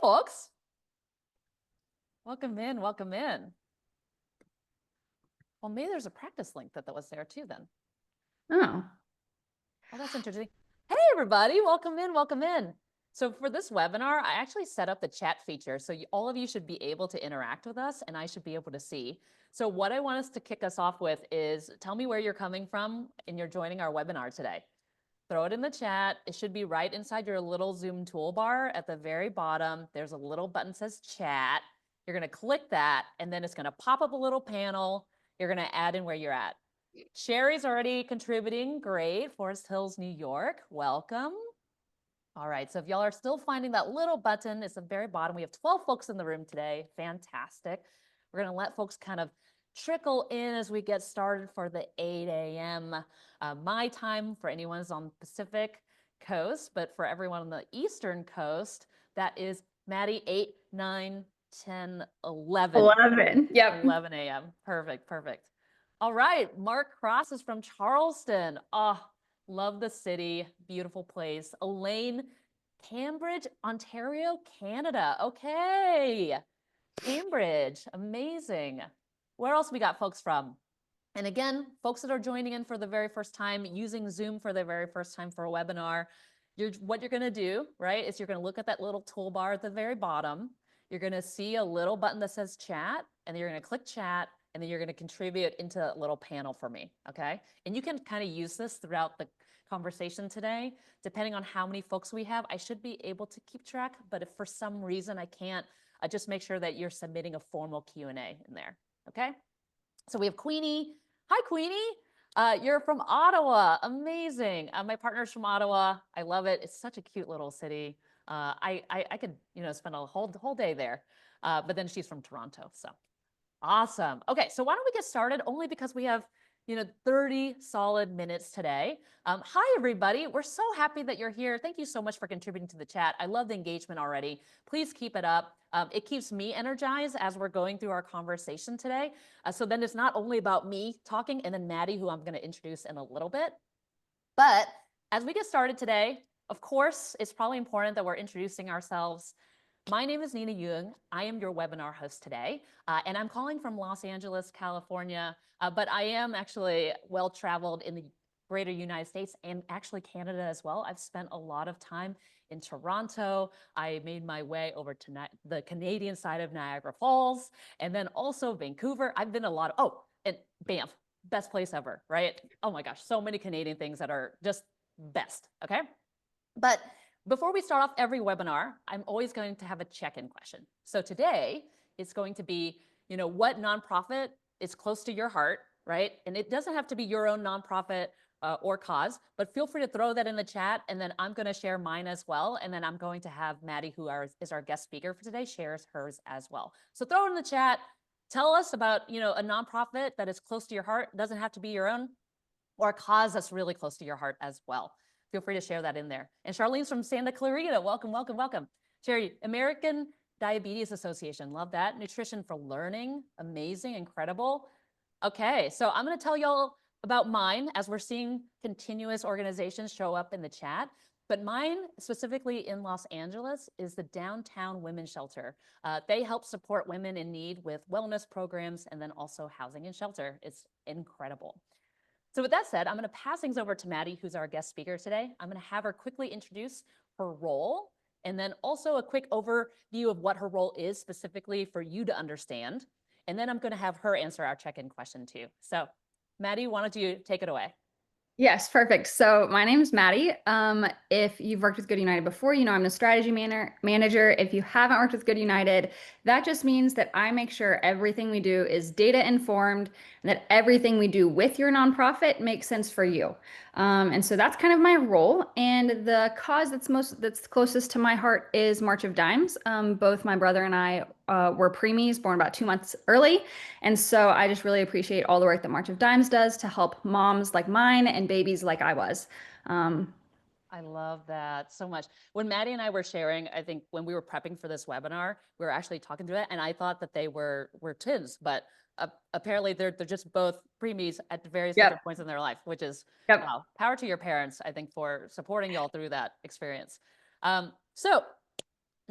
folks. Welcome in, welcome in. Well, maybe there's a practice link that was there too then. Oh. Oh, that's interesting. Hey, everybody, welcome in, welcome in. So for this webinar, I actually set up the chat feature. So all of you should be able to interact with us and I should be able to see. So what I want us to kick us off with is tell me where you're coming from and you're joining our webinar today. Throw it in the chat. It should be right inside your little Zoom toolbar at the very bottom. There's a little button that says chat. You're going to click that, and then it's going to pop up a little panel. You're going to add in where you're at. Sherry's already contributing. Great. Forest Hills, New York. Welcome. All right. So if y'all are still finding that little button, it's at the very bottom. We have 12 folks in the room today. Fantastic. We're going to let folks kind of trickle in as we get started for the 8 a.m. My time for anyone who's on the Pacific coast, but for everyone on the Eastern coast, that is Maddie, 8, 9, 10, 11. 11. Yep. 11 a.m. Perfect, perfect. All right, Mark Cross is from Charleston. Oh, love the city, beautiful place. Elaine, Cambridge, Ontario, Canada. Okay, Cambridge, amazing. Where else we got folks from? And again, folks that are joining in for the very first time, using Zoom for the very first time for a webinar, what you're gonna do, right, is you're gonna look at that little toolbar at the very bottom. You're gonna see a little button that says chat, and then you're gonna click chat, and then you're gonna contribute into a little panel for me, okay? And you can kind of use this throughout the conversation today. Depending on how many folks we have, I should be able to keep track, but if for some reason I can't, just make sure that you're submitting a formal Q&A in there, okay? So we have Queenie. Hi, Queenie. You're from Ottawa. Amazing. My partner's from Ottawa. I love it. It's such a cute little city. I could, spend a whole day there. But then she's from Toronto. So awesome. Okay, so why don't we get started? Only because we have 30 solid minutes today. Hi, everybody. We're so happy that you're here. Thank you so much for contributing to the chat. I love the engagement already. Please keep it up. It keeps me energized as we're going through our conversation today. So then it's not only about me talking and then Maddie, who I'm going to introduce in a little bit. But as we get started today, of course, it's probably important that we're introducing ourselves. My name is Nina Jung. I am your webinar host today, and I'm calling from Los Angeles, California, but I am actually well-traveled in the greater United States and actually Canada as well. I've spent a lot of time in Toronto. I made my way over to the Canadian side of Niagara Falls, and then also Vancouver. I've been and Banff, best place ever, right? Oh my gosh, so many Canadian things that are just best, okay? But before we start off every webinar, I'm always going to have a check-in question. So today, it's going to be, what nonprofit is close to your heart, right? And it doesn't have to be your own nonprofit or cause, but feel free to throw that in the chat, and then I'm going to share mine as well. And then I'm going to have Maddie, who is our guest speaker for today, shares hers as well. So throw it in the chat. Tell us about, a nonprofit that is close to your heart. It doesn't have to be your own, or a cause that's really close to your heart as well. Feel free to share that in there. And Charlene's from Santa Clarita. Welcome, welcome, welcome. Sherry, American Diabetes Association. Love that. Nutrition for Learning. Amazing, incredible. Okay, so I'm going to tell y'all about mine as we're seeing continuous organizations show up in the chat. But mine, specifically in Los Angeles, is the Downtown Women's Shelter. They help support women in need with wellness programs and then also housing and shelter. It's incredible. So with that said, I'm going to pass things over to Maddie, who's our guest speaker today. I'm going to have her quickly introduce her role, and then also a quick overview of what her role is specifically for you to understand. And then I'm going to have her answer our check-in question too. So Maddie, why don't you take it away? Yes, perfect. So my name is Maddie. If you've worked with Good United before, I'm the strategy manager. If you haven't worked with Good United, that just means that I make sure everything we do is data informed and that everything we do with your nonprofit makes sense for you. And so that's kind of my role. And the cause that's closest to my heart is March of Dimes. Both my brother and I were preemies, born about 2 months early. And so I just really appreciate all the work that March of Dimes does to help moms like mine and babies like I was. I love that so much. When Maddie and I were sharing, I think when we were prepping for this webinar, we were actually talking through it, and I thought that they were twins, but apparently they're just both preemies at various different points in their life, which is wow, power to your parents, I think, for supporting y'all through that experience. So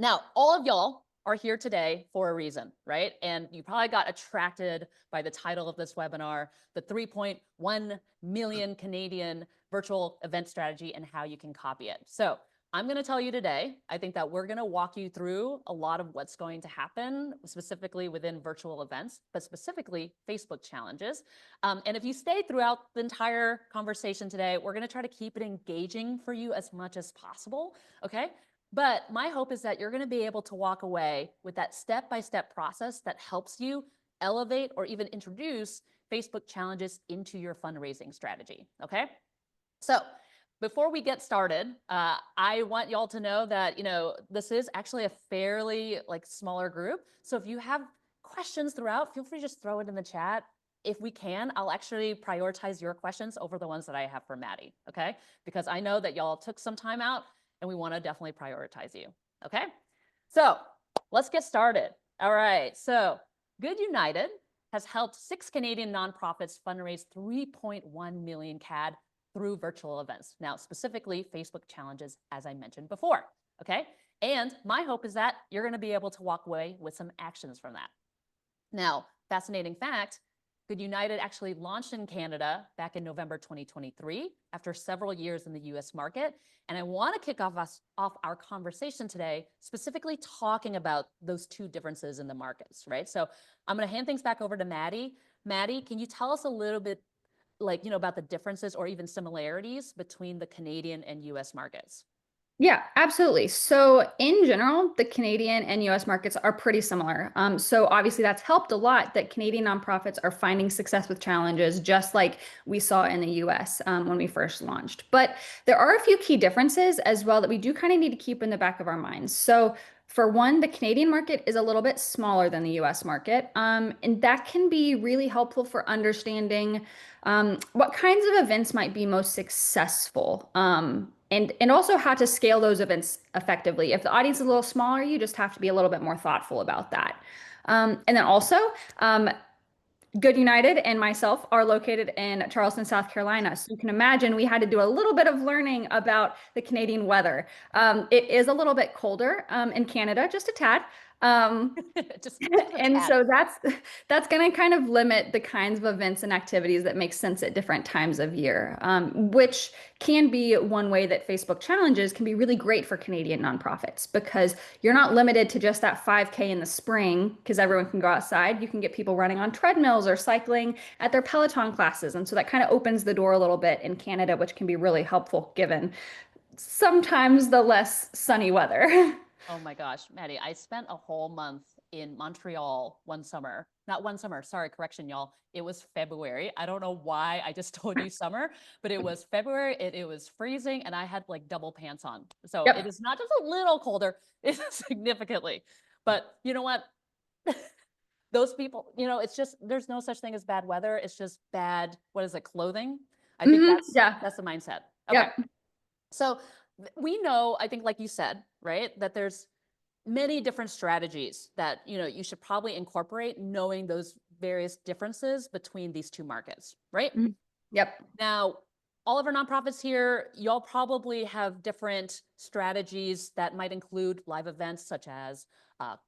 Now, all of y'all are here today for a reason, right? And you probably got attracted by the title of this webinar, the 3.1 million Canadian virtual event strategy and how you can copy it. So I'm going to tell you today, I think that we're going to walk you through a lot of what's going to happen specifically within virtual events, but specifically Facebook challenges. And if you stay throughout the entire conversation today, we're going to try to keep it engaging for you as much as possible. Okay. But my hope is that you're going to be able to walk away with that step-by-step process that helps you elevate or even introduce Facebook challenges into your fundraising strategy. Okay. So before we get started, I want y'all to know that, this is actually a fairly smaller group. So if you have questions throughout, feel free to just throw it in the chat. If we can, I'll actually prioritize your questions over the ones that I have for Maddie, okay? Because I know that y'all took some time out and we want to definitely prioritize you, okay? So let's get started. All right, so Good United has helped 6 Canadian nonprofits fundraise 3.1 million CAD through virtual events. Now, specifically Facebook challenges, as I mentioned before, okay? And my hope is that you're gonna be able to walk away with some actions from that. Now, fascinating fact, Good United actually launched in Canada back in November 2023 after several years in the US market. And I want to kick off our conversation today, specifically talking about those two differences in the markets, right? So I'm going to hand things back over to Maddie. Maddie, can you tell us a little bit about the differences or even similarities between the Canadian and US markets? Yeah, absolutely. So in general, the Canadian and US markets are pretty similar. So obviously that's helped a lot that Canadian nonprofits are finding success with challenges, just like we saw in the US when we first launched. But there are a few key differences as well that we do kind of need to keep in the back of our minds. So for one, the Canadian market is a little bit smaller than the US market, and that can be really helpful for understanding what kinds of events might be most successful, and also how to scale those events effectively. If the audience is a little smaller, you just have to be a little bit more thoughtful about that. And then also, Good United and myself are located in Charleston, South Carolina. So you can imagine we had to do a little bit of learning about the Canadian weather. It is a little bit colder in Canada, just a tad. Um, Just and so that's going to kind of limit the kinds of events and activities that make sense at different times of year, which can be one way that Facebook challenges can be really great for Canadian nonprofits because you're not limited to just that 5K in the spring because everyone can go outside. You can get people running on treadmills or cycling at their Peloton classes. And so that kind of opens the door a little bit in Canada, which can be really helpful given sometimes the less sunny weather. Oh my gosh, Maddie, I spent a whole month in Montreal one summer. Not one summer, sorry, correction, y'all. It was February. I don't know why I just told you summer, but it was February. It was freezing and I had double pants on. So it Yep. is not just a little colder, it's significantly. But you know what? Those people, it's just, there's no such thing as bad weather. It's just bad, what is it, clothing? I think Yeah. that's the mindset. Okay. Yep. So we know, I think, like you said, right, that there's many different strategies that you should probably incorporate, knowing those various differences between these two markets, right? Mhm. Yep. Now, all of our nonprofits here, y'all probably have different strategies that might include live events such as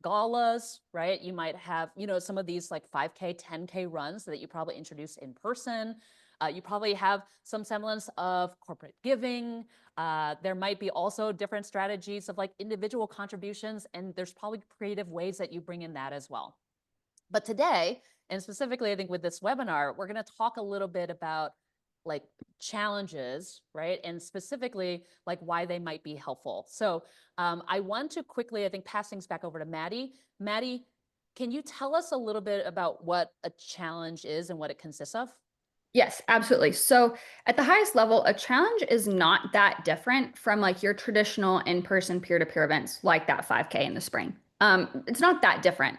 galas, right? You might have, some of these 5K, 10K runs that you probably introduce in person. You probably have some semblance of corporate giving. There might be also different strategies of individual contributions, and there's probably creative ways that you bring in that as well. But today, and specifically, I think with this webinar, we're going to talk a little bit about challenges, right? And specifically why they might be helpful. So I want to quickly, I think, pass things back over to Maddie. Maddie, can you tell us a little bit about what a challenge is and what it consists of? Yes, absolutely. So at the highest level, a challenge is not that different from your traditional in-person peer-to-peer events like that 5K in the spring. It's not that different.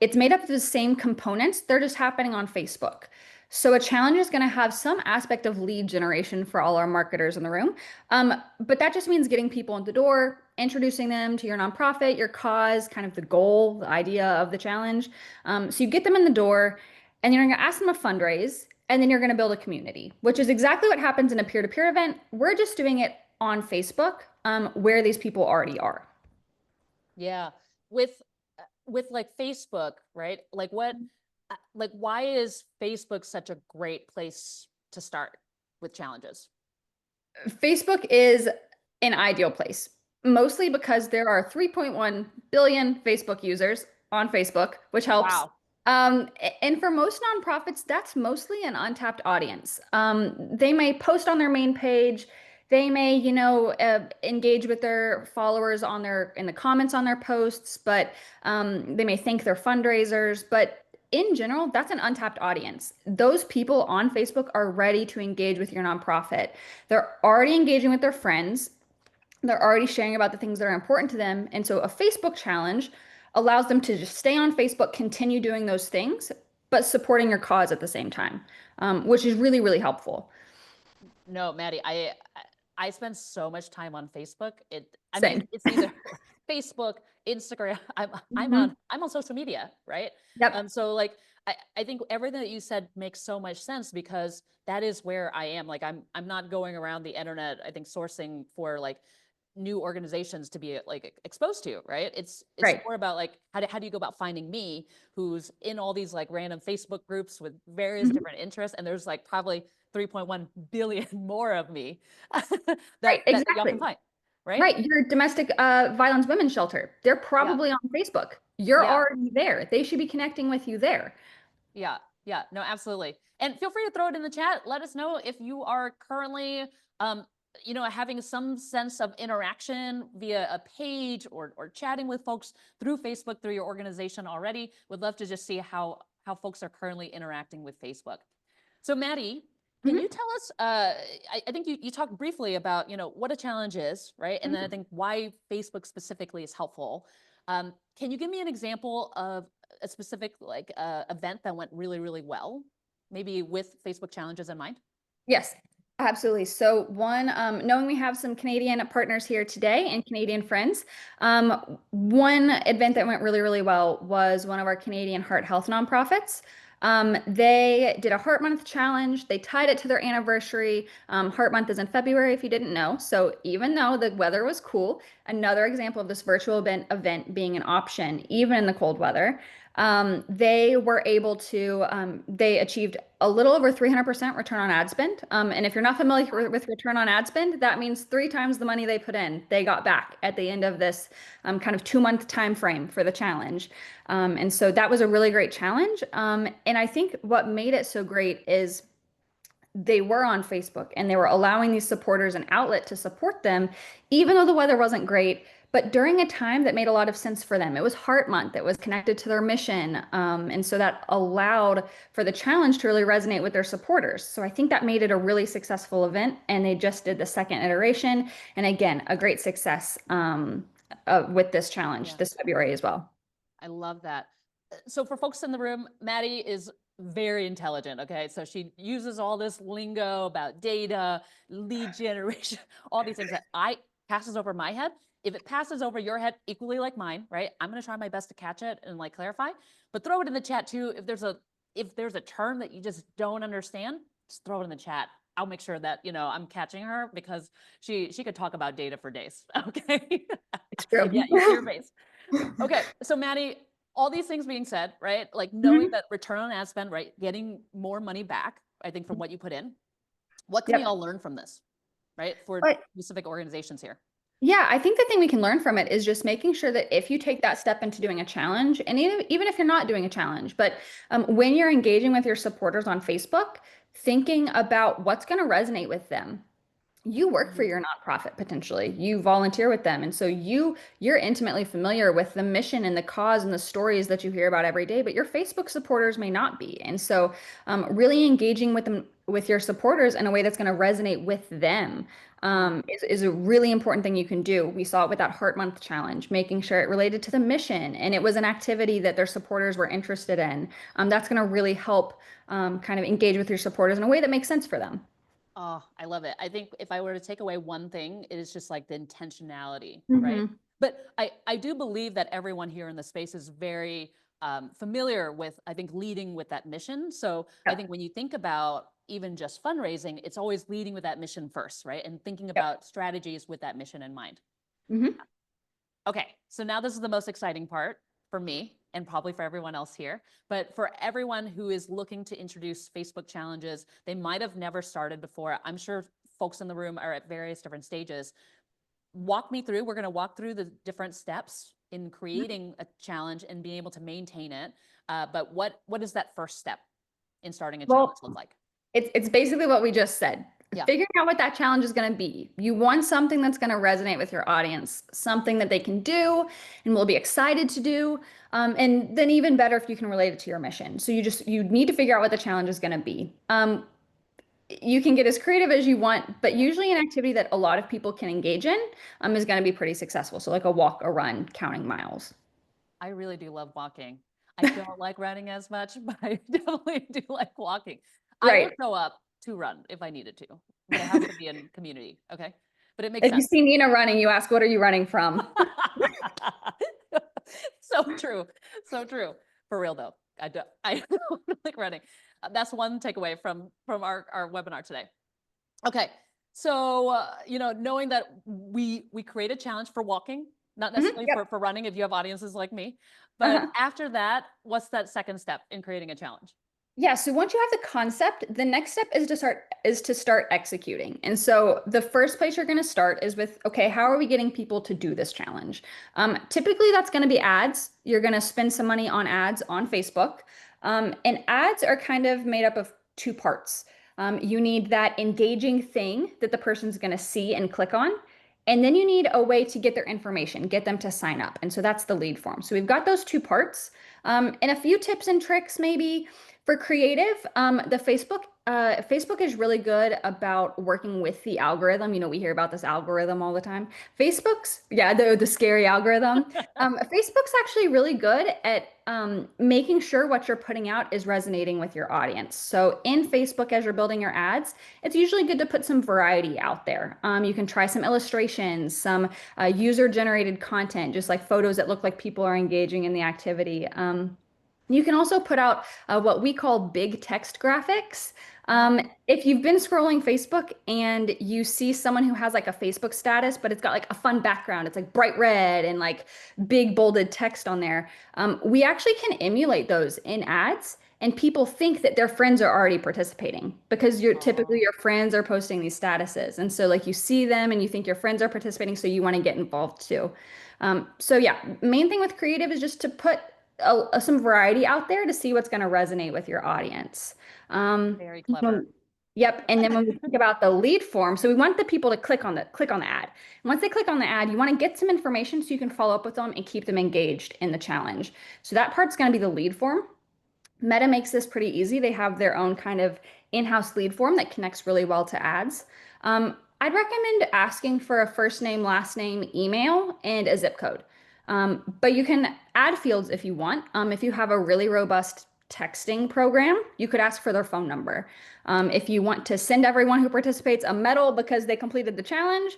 It's made up of the same components. They're just happening on Facebook. So a challenge is going to have some aspect of lead generation for all our marketers in the room. But that just means getting people in the door, introducing them to your nonprofit, your cause, kind of the goal, the idea of the challenge. So you get them in the door and you're going to ask them to fundraise, and then you're going to build a community, which is exactly what happens in a peer-to-peer event. We're just doing it on Facebook, where these people already are. Yeah. With like Facebook, right? Like like why is Facebook such a great place to start with challenges? Facebook is an ideal place, mostly because there are 3.1 billion Facebook users on Facebook, which helps. Wow. And for most nonprofits, that's mostly an untapped audience. They may post on their main page. They may, engage with their followers on their in the comments on their posts, but they may thank their fundraisers. But in general, that's an untapped audience. Those people on Facebook are ready to engage with your nonprofit. They're already engaging with their friends. They're already sharing about the things that are important to them. And so a Facebook challenge allows them to just stay on Facebook, continue doing those things, but supporting your cause at the same time, which is really, really helpful. No, Maddie, I spend so much time on Facebook. I mean, Same. it's either Facebook, Instagram. Mhm. I'm on social media, right? Yep. So like I think everything that you said makes so much sense because that is where I am. Like I'm not going around the internet, I think sourcing for like new organizations to be like exposed to, right? It's Right. more about like how do you go about finding me who's in all these like random Facebook groups with various Mhm. different interests, and there's like probably 3.1 billion more of me Right. that y'all can Exactly. find, right? Right. Your domestic violence women's shelter, they're Yeah, probably on Facebook. You're yeah, already there. They should be connecting with you there. yeah, yeah. No, absolutely. And feel free to throw it in the chat. Let us know if you are currently, um, having some sense of interaction via a page or chatting with folks through Facebook through your organization already. Would love to just see how folks are currently interacting with Facebook. So, Maddie, can you Mhm. tell us? I think you talked briefly about what a challenge is, right? And then I Mhm. think why Facebook specifically is helpful. Can you give me an example of a specific like event that went really really well, maybe with Facebook challenges in mind? Yes, absolutely. So, one, knowing we have some Canadian partners here today and Canadian friends, one event that went really, really well was one of our Canadian heart health nonprofits. They did a Heart Month challenge. They tied it to their anniversary. Heart Month is in February, if you didn't know. So, even though the weather was cool, another example of this virtual event being an option, even in the cold weather. They were able to, they achieved a little over 300% return on ad spend. And if you're not familiar with return on ad spend, that means 3 times the money they put in, they got back at the end of this kind of 2 month time frame for the challenge. And so that was a really great challenge. And I think what made it so great is they were on Facebook and they were allowing these supporters an outlet to support them, even though the weather wasn't great, but during a time that made a lot of sense for them. It was Heart Month, it was connected to their mission. And so that allowed for the challenge to really resonate with their supporters. So I think that made it a really successful event. And they just did the second iteration. And again, a great success with this challenge Yeah, this February as well. I love that. So for folks in the room, Maddie is very intelligent. Okay, so she uses all this lingo about data, lead generation, all these things that I passes over my head. If it passes over your head equally like mine, right? I'm gonna try my best to catch it and like clarify. But throw it in the chat too. If there's a term that you just don't understand, just throw it in the chat. I'll make sure that I'm catching her because she could talk about data for days. Okay. It's true. Yeah, your base. Okay, so Maddie, all these things being said, right? Like knowing Mhm. that return on ad spend, right? Getting more money back, I think, from what you put in. What can we Yep. all learn from this, right? For But specific organizations here. yeah, I think the thing we can learn from it is just making sure that if you take that step into doing a challenge, and even if you're not doing a challenge, but when you're engaging with your supporters on Facebook, thinking about what's going to resonate with them. You work for Mhm. your nonprofit potentially. You volunteer with them. And so you're intimately familiar with the mission and the cause and the stories that you hear about every day, but your Facebook supporters may not be. And so really engaging with them with your supporters in a way that's going to resonate with them Mm. is a really important thing you can do. We saw it with that Heart Month challenge, making sure it related to the mission and it was an activity that their supporters were interested in. That's going to really help kind of engage with your supporters in a way that makes sense for them. Oh, I love it. I think if I were to take away one thing, it is just like the intentionality, right? Hmm. But I do believe that everyone here in the space is very familiar with, I think, leading with that mission. So I Yep. think when you think about even just fundraising, it's always leading with that mission first, right? And thinking Yep. about strategies with that mission in mind. Hmm. Okay, so now this is the most exciting part for me and probably for everyone else here. But for everyone who is looking to introduce Facebook challenges, they might have never started before. I'm sure folks in the room are at various different stages. Walk me through, we're going to walk through the different steps in creating a challenge and being able to maintain it. But what is that first step in starting a challenge Well, look like? it's basically what we just said. Yeah. Figuring out what that challenge is going to be. You want something that's going to resonate with your audience, something that they can do and will be excited to do. And then even better if you can relate it to your mission. So you need to figure out what the challenge is going to be. You can get as creative as you want, but usually an activity that a lot of people can engage in is going to be pretty successful. So like a walk, a run, counting miles. I really do love walking. I don't like running as much, but I definitely do like walking. I would Right. show up to run if I needed to, but it has to be in community. Okay. But it makes If you sense. see Nina running, you ask, what are you running from? So true. So true. For real though. I don't like running. That's one takeaway from our webinar today. Okay. So, knowing that we create a challenge for walking, not Mhm, necessarily yep. for running if you have audiences like me, but Uh-huh. after that, what's that second step in creating a challenge? Yeah, so once you have the concept, the next step is to start executing. And so the first place you're going to start is with, okay, how are we getting people to do this challenge? Typically, that's going to be ads. You're going to spend some money on ads on Facebook. And ads are kind of made up of two parts. You need that engaging thing that the person's going to see and click on. And then you need a way to get their information, get them to sign up. And so that's the lead form. So we've got those two parts. And a few tips and tricks maybe. For creative, the Facebook is really good about working with the algorithm. You know, we hear about this algorithm all the time. Yeah, the scary algorithm. Facebook's actually really good at making sure what you're putting out is resonating with your audience. So in Facebook, as you're building your ads, it's usually good to put some variety out there. You can try some illustrations, some user-generated content, just like photos that look like people are engaging in the activity. You can also put out what we call big text graphics. Uh-huh. If you've been scrolling Facebook and you see someone who has like a Facebook status, but it's got like a fun background, it's like bright red and like big bolded text on there, we actually can emulate those in ads. And people think that their friends are already participating because typically Oh, your friends are posting these statuses. And so like you see them and you think your friends are participating, so you want to get involved too. So yeah, main thing with creative is just to put some variety out there to see what's going to resonate with your audience. Um, very clever. yep. And then when we think about the lead form, so we want the people to click on the ad. And once they click on the ad, you want to get some information so you can follow up with them and keep them engaged in the challenge. So that part's going to be the lead form. Meta makes this pretty easy. They have their own kind of in-house lead form that connects really well to ads. I'd recommend asking for a first name, last name, email, and a zip code. But you can add fields if you want. If you have a really robust texting program, you could ask for their phone number. If you want to send everyone who participates a medal because they completed the challenge,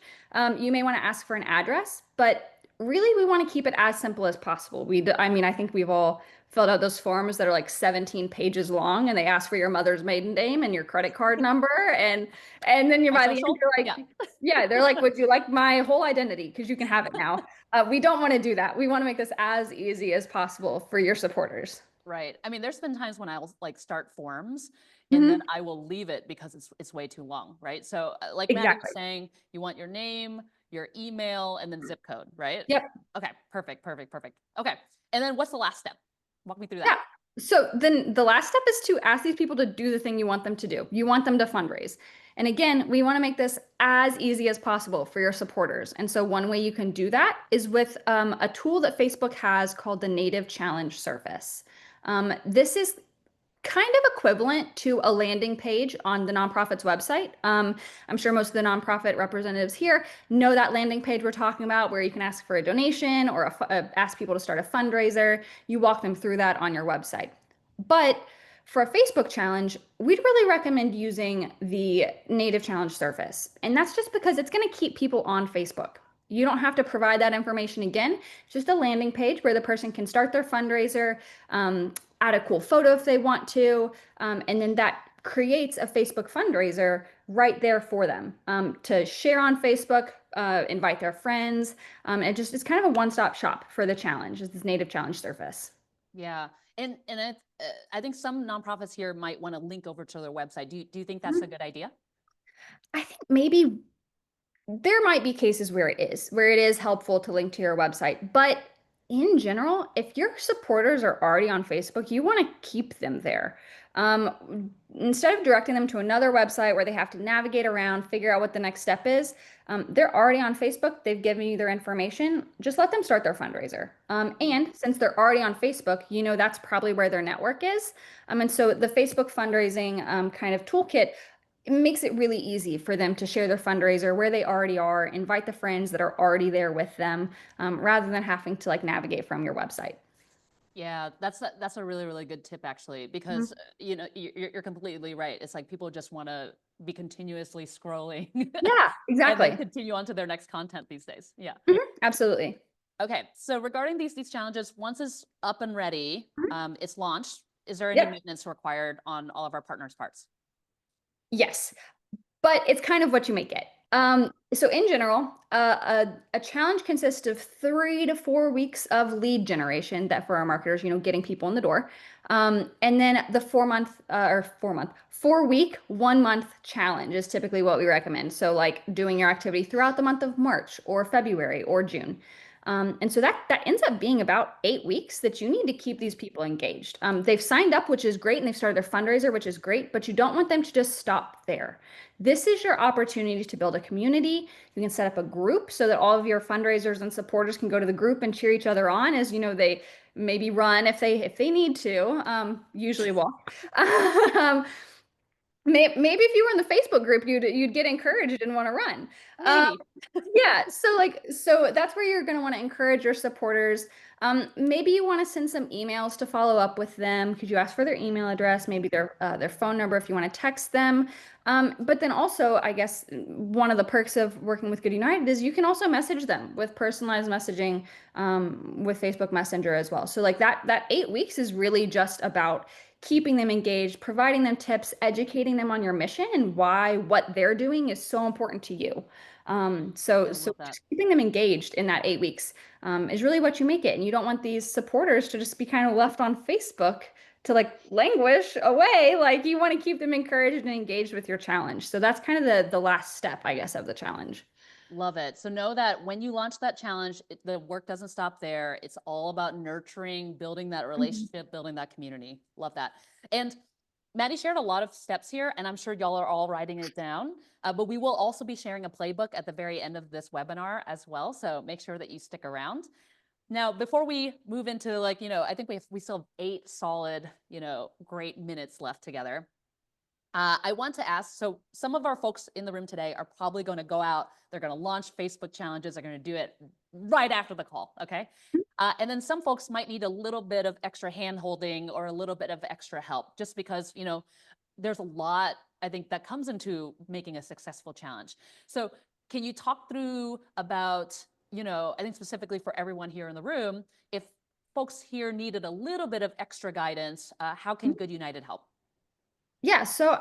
you may want to ask for an address. But really, we want to keep it as simple as possible. I mean, I think we've all filled out those forms that are like 17 pages long and they ask for your mother's maiden name and your credit card number and then you're My by the end social? you're Yeah. like yeah, they're like, would you like my whole identity because you can have it now. We don't want to do that. We want to make this as easy as possible for your supporters. Right. I mean, there's been times when I'll like start forms and then Hmm. I will leave it because it's way too long, right? So, like Maddie was Exactly. saying, you want your name, your email, and then zip code, right? Yep. Okay, perfect, perfect, perfect. Okay. And then what's the last step? Walk me through that. Yeah. So then the last step is to ask these people to do the thing you want them to do. You want them to fundraise. And again, we want to make this as easy as possible for your supporters. And so one way you can do that is with a tool that Facebook has called the Native Challenge Surface. This is kind of equivalent to a landing page on the nonprofit's website. I'm sure most of the nonprofit representatives here know that landing page we're talking about, where you can ask for a donation or ask people to start a fundraiser. You walk them through that on your website. But for a Facebook challenge, we'd really recommend using the Native Challenge Surface. And that's just because it's going to keep people on Facebook. You don't have to provide that information again. It's just a landing page where the person can start their fundraiser, add a cool photo if they want to, and then that creates a Facebook fundraiser right there for them to share on Facebook, invite their friends. It just it's kind of a one-stop shop for the challenge. It's this native challenge surface. Yeah. And I think some nonprofits here might want to link over to their website. Do you think that's a Mhm. good idea? I think maybe there might be cases where it is helpful to link to your website, but in general, if your supporters are already on Facebook, you want to keep them there. Instead of directing them to another website where they have to navigate around, figure out what the next step is, they're already on Facebook. They've given you their information. Just let them start their fundraiser. And since they're already on Facebook, you know that's probably where their network is. And so the Facebook fundraising kind of toolkit, it makes it really easy for them to share their fundraiser where they already are, invite the friends that are already there with them, rather than having to like navigate from your website. Yeah, that's a really, really good tip actually, because Mhm. you're completely right. It's like people just want to be continuously scrolling Yeah, and then exactly. continue on to their next content these days. Yeah. Absolutely. Okay. So regarding these challenges, once it's up and ready, Mhm. it's launched. Is there any Yep. maintenance required on all of our partners' parts? Yes. But it's kind of what you make it. So in general, a challenge consists of 3 to 4 weeks of lead generation that for our marketers, getting people in the door. And then the 4 week, 1 month challenge is typically what we recommend. So like doing your activity throughout the month of March or February or June. And so that ends up being about 8 weeks that you need to keep these people engaged. They've signed up, which is great, and they've started their fundraiser, which is great, but you don't want them to just stop there. This is your opportunity to build a community. You can set up a group so that all of your fundraisers and supporters can go to the group and cheer each other on as they maybe run if they need to, usually walk. um, maybe if you were in the Facebook group, you'd get encouraged and want to run. Um, Maybe. yeah, so that's where you're going to want to encourage your supporters. Maybe you want to send some emails to follow up with them. Could you ask for their email address, maybe their phone number if you want to text them? But then also, I guess one of the perks of working with Good United is you can also message them with personalized messaging with Facebook Messenger as well. So like that 8 weeks is really just about keeping them engaged, providing them tips, educating them on your mission and why what they're doing is so important to you. So, I so love that. just keeping them engaged in that 8 weeks is really what you make it. And you don't want these supporters to just be kind of left on Facebook to like languish away. Like you want to keep them encouraged and engaged with your challenge. So that's kind of the last step, I guess, of the challenge. Love it. So know that when you launch that challenge, the work doesn't stop there. It's all about nurturing, building that Mhm. relationship, building that community. Love that. And Maddie shared a lot of steps here, and I'm sure y'all are all writing it down. But we will also be sharing a playbook at the very end of this webinar as well. So make sure that you stick around. Now, before we move into I think we still have 8 solid, great minutes left together. I want to ask, so some of our folks in the room today are probably going to go out, they're going to launch Facebook challenges, they're going to do it right after the call, okay? And then some folks might need a little bit of extra hand-holding or a little bit of extra help, just because, there's a lot, I think, that comes into making a successful challenge. So can you talk through about, I think specifically for everyone here in the room, if folks here needed a little bit of extra guidance, how can Good United help? Yeah, so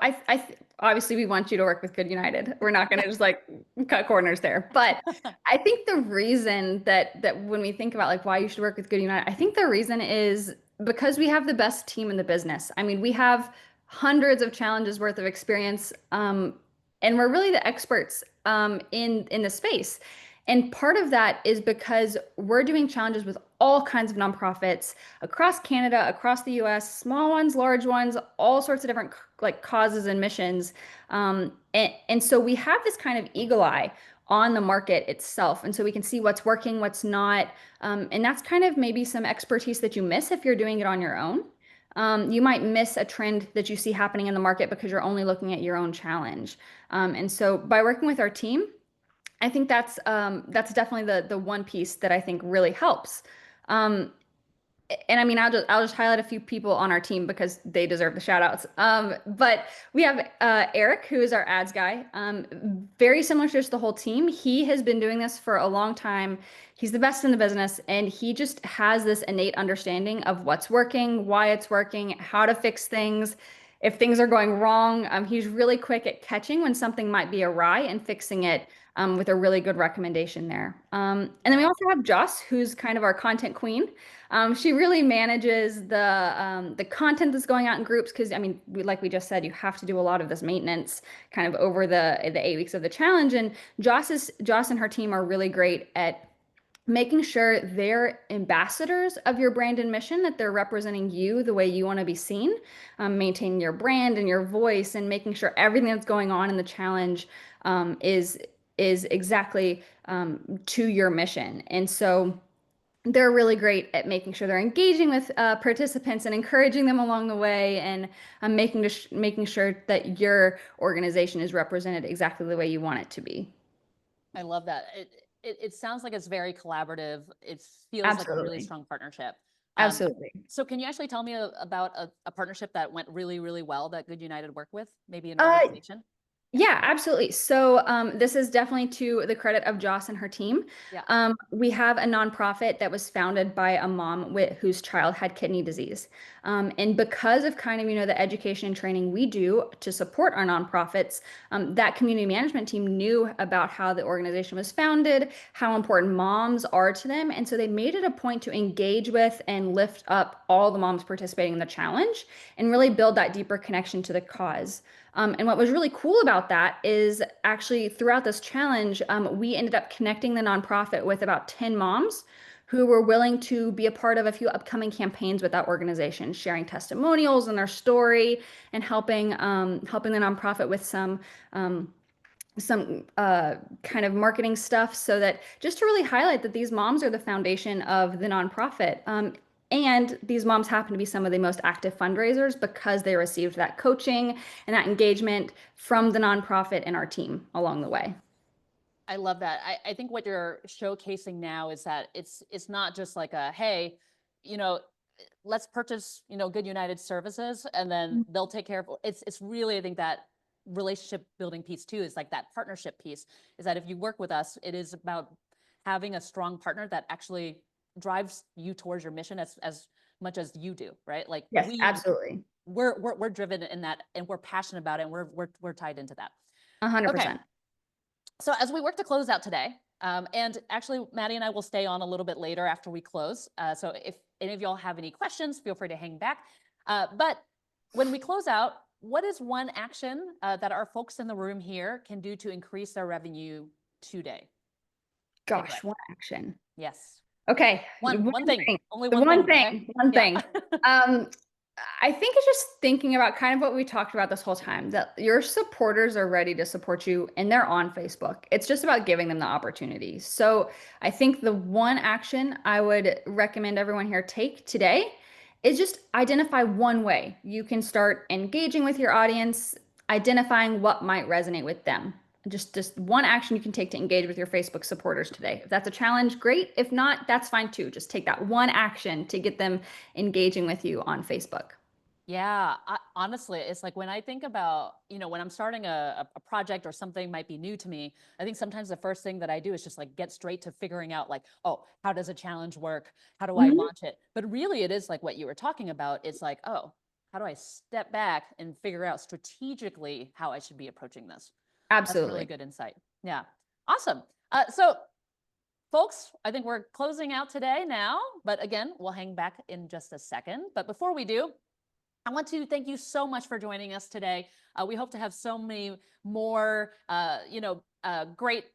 obviously we want you to work with Good United. We're not going to just like cut corners there. But I think the reason that when we think about like why you should work with Good United, I think the reason is because we have the best team in the business. I mean, we have hundreds of challenges worth of experience, and we're really the experts in the space. And part of that is because we're doing challenges with all kinds of nonprofits across Canada, across the US, small ones, large ones, all sorts of different like causes and missions. And so we have this kind of eagle eye on the market itself. And so we can see what's working, what's not. And that's kind of maybe some expertise that you miss if you're doing it on your own. You might miss a trend that you see happening in the market because you're only looking at your own challenge. And so by working with our team, I think that's definitely the one piece that I think really helps. Um, and I mean, I'll just highlight a few people on our team because they deserve the shout outs. But we have Eric, who is our ads guy. Very similar to just the whole team. He has been doing this for a long time. He's the best in the business, and he just has this innate understanding of what's working, why it's working, how to fix things. If things are going wrong, he's really quick at catching when something might be awry and fixing it with a really good recommendation there. And then we also have Joss, who's kind of our content queen. She really manages the content that's going out in groups because I mean, like we just said, you have to do a lot of this maintenance kind of over the 8 weeks of the challenge. And Joss and her team are really great at making sure they're ambassadors of your brand and mission, that they're representing you the way you want to be seen, maintaining your brand and your voice, and making sure everything that's going on in the challenge is exactly to your mission. And so they're really great at making sure they're engaging with participants and encouraging them along the way, and making sure that your organization is represented exactly the way you want it to be. I love that. It sounds like it's very collaborative. It feels like a really Absolutely. strong partnership. Um, Absolutely. so can you actually tell me about a partnership that went really, really well that Good United worked with, maybe an Uh, organization? Yeah, absolutely. So this is definitely to the credit of Joss and her team. Yeah. We have a nonprofit that was founded by a mom whose child had kidney disease. And because of kind of, the education and training we do to support our nonprofits, that community management team knew about how the organization was founded, how important moms are to them. And so they made it a point to engage with and lift up all the moms participating in the challenge and really build that deeper connection to the cause. And what was really cool about that is actually throughout this challenge, we ended up connecting the nonprofit with about 10 moms who were willing to be a part of a few upcoming campaigns with that organization, sharing testimonials and their story, and helping the nonprofit with some kind of marketing stuff, so that just to really highlight that these moms are the foundation of the nonprofit. And these moms happen to be some of the most active fundraisers because they received that coaching and that engagement from the nonprofit and our team along the way. I love that. I think what you're showcasing now is that it's not just like a, hey, you know, let's purchase, Good United services and then they'll take care of it's really, I think that relationship building piece too is like that partnership piece is that if you work with us, it is about having a strong partner that actually drives you towards your mission as much as you do, right? Like Yes, absolutely. we're driven in that and we're passionate about it and we're tied into that. Okay. 100%. So as we work to close out today, and actually Maddie and I will stay on a little bit later after we close. So if any of y'all have any questions, feel free to hang back. But when we close out, what is one action that our folks in the room here can do to increase their revenue today? Gosh, one action. Yes. Okay, One thing, only The one one thing. Okay? thing, one Yeah. thing. Um, I think it's just thinking about kind of what we talked about this whole time, that your supporters are ready to support you and they're on Facebook. It's just about giving them the opportunity. So I think the one action I would recommend everyone here take today is just identify one way you can start engaging with your audience, identifying what might resonate with them. Just one action you can take to engage with your Facebook supporters today. If that's a challenge, great. If not, that's fine too. Just take that one action to get them engaging with you on Facebook. Yeah, honestly, it's like when I think about, when I'm starting a project or something might be new to me, I think sometimes the first thing that I do is just like get straight to figuring out like, oh, how does a challenge work? How do I Mhm. launch it? But really it is like what you were talking about. It's like, oh, how do I step back and figure out strategically how I should be approaching this? That's really Absolutely. good insight. Yeah. Awesome. So folks, I think we're closing out today now, but again, we'll hang back in just a second. But before we do, I want to thank you so much for joining us today. We hope to have so many more, great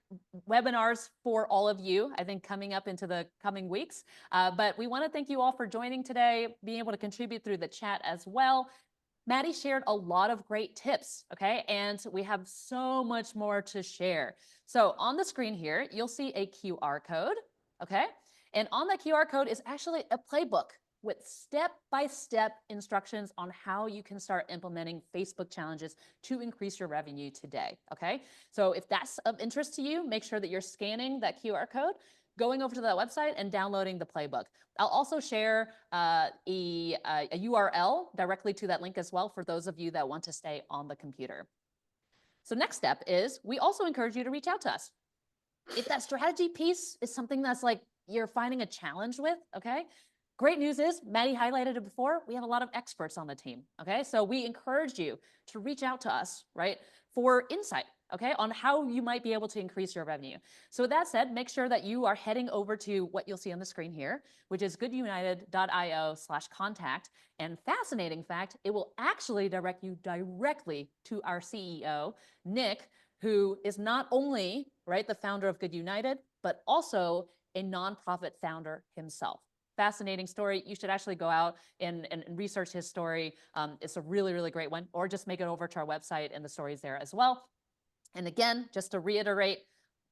webinars for all of you, I think, coming up into the coming weeks. But we want to thank you all for joining today, being able to contribute through the chat as well. Maddie shared a lot of great tips, okay? And we have so much more to share. So on the screen here, you'll see a QR code, okay? And on that QR code is actually a playbook with step-by-step instructions on how you can start implementing Facebook challenges to increase your revenue today, okay? So if that's of interest to you, make sure that you're scanning that QR code, going over to that website and downloading the playbook. I'll also share a URL directly to that link as well for those of you that want to stay on the computer. So next step is we also encourage you to reach out to us. If that strategy piece is something that's like you're finding a challenge with, okay? Great news is, Maddie highlighted it before, we have a lot of experts on the team, okay? So we encourage you to reach out to us, right, for insight, okay, on how you might be able to increase your revenue. So with that said, make sure that you are heading over to what you'll see on the screen here, which is goodunited.io/contact. And fascinating fact, it will actually direct you directly to our CEO, Nick, who is not only, right, the founder of Good United, but also a nonprofit founder himself. Fascinating story. You should actually go out and research his story. It's a really, really great one, or just make it over to our website and the story's there as well. And again, just to reiterate,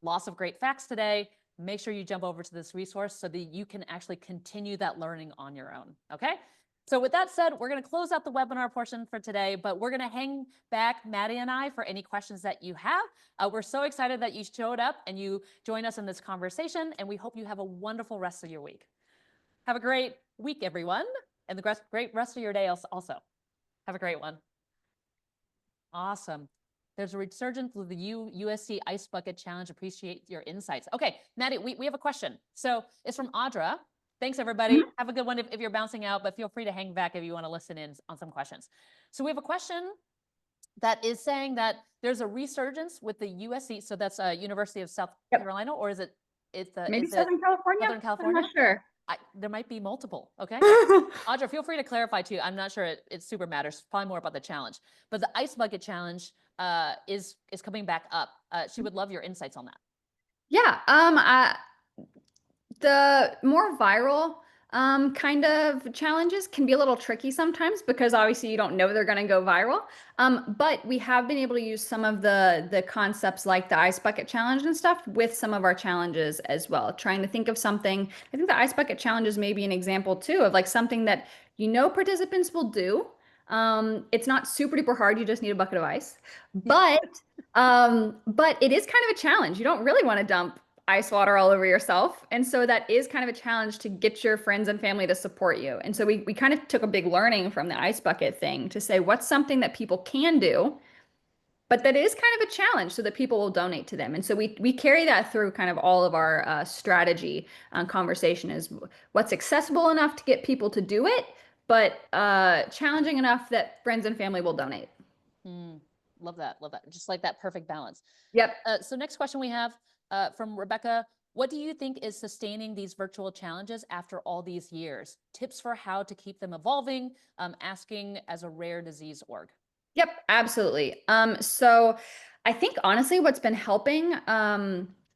lots of great facts today. Make sure you jump over to this resource so that you can actually continue that learning on your own, okay? So with that said, we're gonna close out the webinar portion for today, but we're gonna hang back, Maddie and I, for any questions that you have. We're so excited that you showed up and you joined us in this conversation, and we hope you have a wonderful rest of your week. Have a great week, everyone, and the great rest of your day also. Have a great one. Awesome. There's a resurgence with the USC Ice Bucket Challenge. Appreciate your insights. Okay, Maddie, we have a question. So it's from Audra. Thanks, everybody. Have a good one if you're bouncing out, but feel free to hang back if you want to listen in on some questions. So we have a question that is saying that there's a resurgence with the USC. So that's University of South Carolina, or is it? Maybe Southern California? Southern California? I'm not sure. There might be multiple, okay? Audra, feel free to clarify too. I'm not sure it super matters. Probably more about the challenge. But the Ice Bucket Challenge is coming back up. She would love your insights on that. Yeah, the more viral kind of challenges can be a little tricky sometimes because obviously you don't know they're going to go viral. But we have been able to use some of the concepts like the Ice Bucket Challenge and stuff with some of our challenges as well. Trying to think of something. I think the Ice Bucket Challenge is maybe an example too of like something that participants will do. It's not super duper hard. You just need a bucket of ice, but it is kind of a challenge. You don't really want to dump ice water all over yourself. And so that is kind of a challenge to get your friends and family to support you. And so we kind of took a big learning from the ice bucket thing to say what's something that people can do, but that is kind of a challenge so that people will donate to them. And so we carry that through kind of all of our strategy conversation is what's accessible enough to get people to do it, but challenging enough that friends and family will donate. Love that. Love that. Just like that perfect balance. Yep. So next question we have from Rebecca. What do you think is sustaining these virtual challenges after all these years? Tips for how to keep them evolving, asking as a rare disease org. Yep, absolutely. So I think honestly what's been helping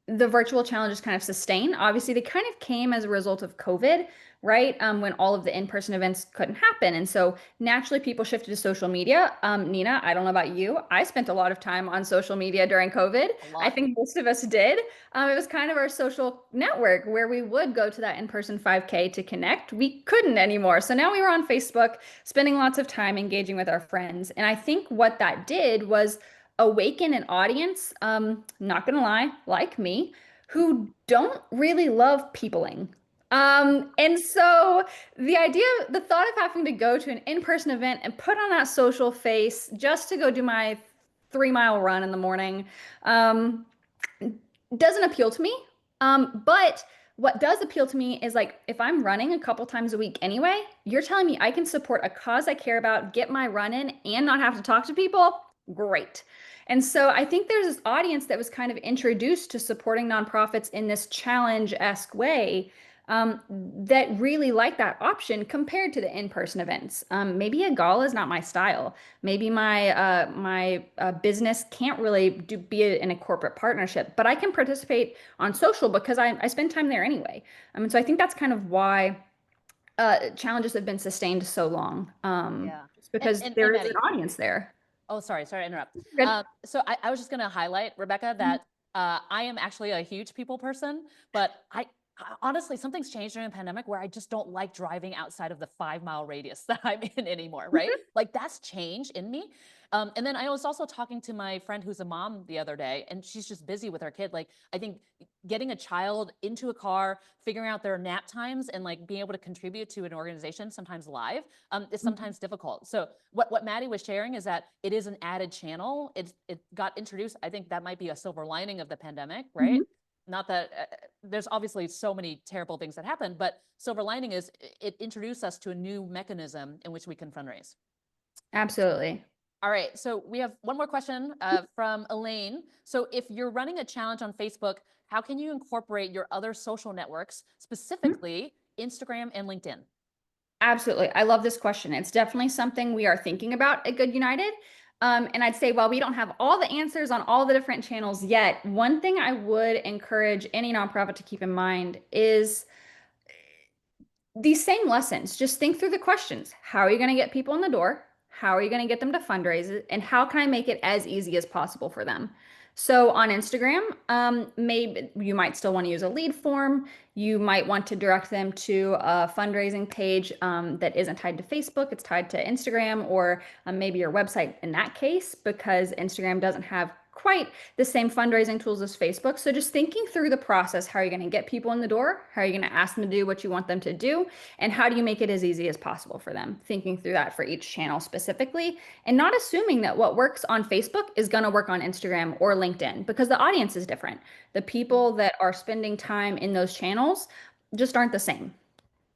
the virtual challenges kind of sustain, obviously they kind of came as a result of COVID, right? When all of the in-person events couldn't happen. And so naturally people shifted to social media. Nina, I don't know about you. I spent a lot of time on social media during COVID. I think most of us did. It was kind of our social network where we would go to that in-person 5K to connect. We couldn't anymore. So now we were on Facebook, spending lots of time engaging with our friends. And I think what that did was awaken an audience, not gonna lie, like me, who don't really love peopling. And so the thought of having to go to an in-person event and put on that social face just to go do my 3-mile run in the morning, doesn't appeal to me. But what does appeal to me is like, if I'm running a couple times a week anyway, you're telling me I can support a cause I care about, get my run in, and not have to talk to people? Great. And so I think there's this audience that was kind of introduced to supporting nonprofits in this challenge-esque way that really like that option compared to the in-person events. Maybe a gala is not my style. Maybe my business can't really be in a corporate partnership, but I can participate on social because I spend time there anyway. And so I think that's kind of why challenges have been sustained so long. Just because there is an audience there. Oh, sorry to interrupt. So I was just going to highlight, Rebecca, that I am actually a huge people person, but honestly, something's changed during the pandemic where I just don't like driving outside of the 5-mile radius that I'm in anymore, right? Like that's changed in me. And then I was also talking to my friend who's a mom the other day, and she's just busy with her kid. Like I think getting a child into a car, figuring out their nap times, and like being able to contribute to an organization, sometimes live, is sometimes difficult. So what Maddie was sharing is that it is an added channel. It got introduced. I think that might be a silver lining of the pandemic, right? Not that there's obviously so many terrible things that happen, but silver lining is it introduced us to a new mechanism in which we can fundraise. Absolutely. All right, so we have one more question from Elaine. So if you're running a challenge on Facebook, how can you incorporate your other social networks, specifically Instagram and LinkedIn? Absolutely. I love this question. It's definitely something we are thinking about at Good United. And I'd say while we don't have all the answers on all the different channels yet, one thing I would encourage any nonprofit to keep in mind is these same lessons. Just think through the questions. How are you going to get people in the door? How are you going to get them to fundraise it? And how can I make it as easy as possible for them? So on Instagram, maybe you might still want to use a lead form. You might want to direct them to a fundraising page that isn't tied to Facebook. It's tied to Instagram or maybe your website in that case, because Instagram doesn't have quite the same fundraising tools as Facebook. So just thinking through the process, how are you going to get people in the door? How are you going to ask them to do what you want them to do? And how do you make it as easy as possible for them? Thinking through that for each channel specifically, and not assuming that what works on Facebook is going to work on Instagram or LinkedIn, because the audience is different. The people that are spending time in those channels just aren't the same.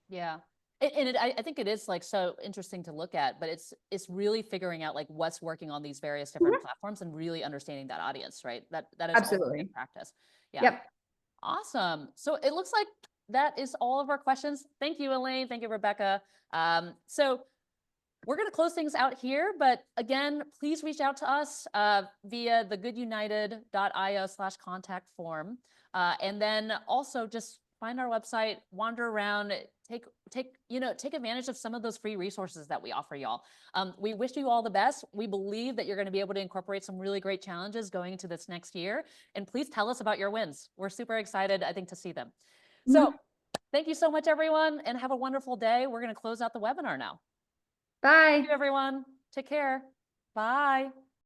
Yeah. I think it is like so interesting to look at, but it's really figuring out like what's working on these various different Mhm. platforms and really understanding that audience, right? That is all work in Absolutely. practice. Yeah. Yep. Awesome. So it looks like that is all of our questions. Thank you, Elaine. Thank you, Rebecca. So we're going to close things out here, but again, please reach out to us via the goodunited.io/contact form. And then also just find our website, wander around, take advantage of some of those free resources that we offer y'all. We wish you all the best. We believe that you're going to be able to incorporate some really great challenges going into this next year. And please tell us about your wins. We're super excited, I think, to see them. So Mhm. thank you so much, everyone, and have a wonderful day. We're going to close out the webinar now. Thank Bye. you, everyone. Take care. Bye.